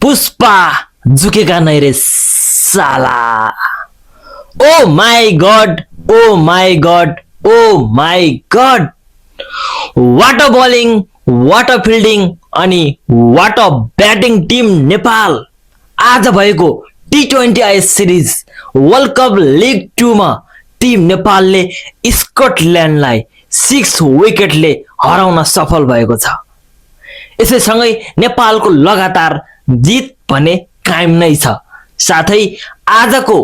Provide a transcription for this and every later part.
पुष्पा झुकेगा नहीं रे साला। Oh my God, oh my God, oh my God. What a bowling, what a fielding अनि what a batting team Nepal. आज भएको T20 ICC series world cup league 2 मा team नेपालले स्कटल्यान्डलाई 6 विकेटले हराउन सफल भएको छ। यसैसँगै नेपालको लगातार जित भने कायम नै छ। साथै आजको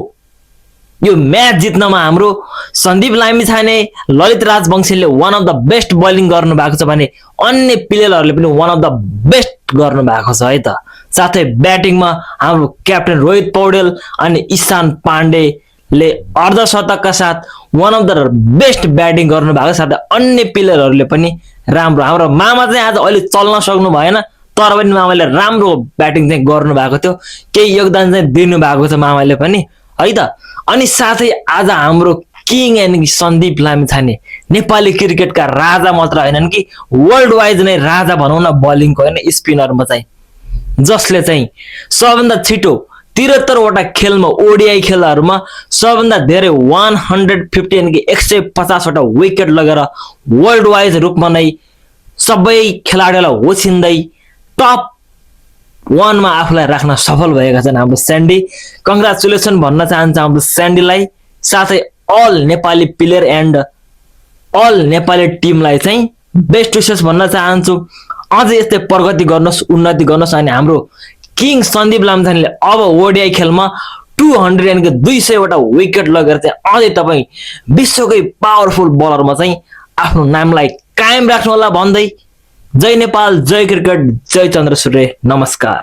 यो म्याच जित्नमा हाम्रो सन्दीप लामिछाने, ललित राजवंशीले one of the best bowling गर्नु भएको छ भने अन्य प्लेयरहरूले पनि वान अफ द बेस्ट गर्नु भएको छ है त। साथै ब्याटिङमा हाम्रो क्याप्टेन रोहित पौडेल अनि ईशान पाण्डेले अर्धशतकका साथ one of the best batting गर्नु भएको छ। साथै अन्य प्लेयरहरूले पनि राम्रो, हाम्रो मामा चाहिँ आज अहिले चल्न सक्नु भएन तर पनि मामाले राम्रो ब्याटिङ चाहिँ गर्नु भएको थियो, केही योगदान चाहिँ दिनु भएको छ मामाले पनि है त। अनि साथै आज हाम्रो किङ यानी सन्दीप लामिछाने नेपाली क्रिकेटका राजा मात्र हैनन् कि वर्ल्ड वाइड नै राजा भनौँ न बलिङको हैन, स्पिनरमा चाहिँ, जसले चाहिँ सबभन्दा छिटो 73 वटा खेलमा ओडिआई खेलहरुमा सबभन्दा धेरै 150 यानी कि 150 वटा विकेट लगेर वर्ल्ड वाइड रूपमा नै सबै खेलाडीलाई होसिन्दै टप 1 मा आफूलाई राख्न सफल भएका छन् हाम्रो स्यान्डी। कंग्रेचुलेसन भन्न चाहन्छु हाम्रो स्यान्डीलाई। साथै all Nepali player and all Nepali टिमलाई चाहिँ बेस्ट विशेस भन्न चाहन्छु। अझ यस्तै प्रगति गर्नुस्, उन्नति गर्नुस् अनि हाम्रो किङ सन्दीप लामिछानेले अब ओडिआई खेलमा 200 यानी कि 200 वटा विकेट लगेर चाहिँ अझै तपाई विश्वकै पावरफुल बलरमा चाहिँ आफ्नो नामलाई कायम राख्नु होला भन्दै जय नेपाल, जय क्रिकेट, जय चन्द्रसूर्य, नमस्कार।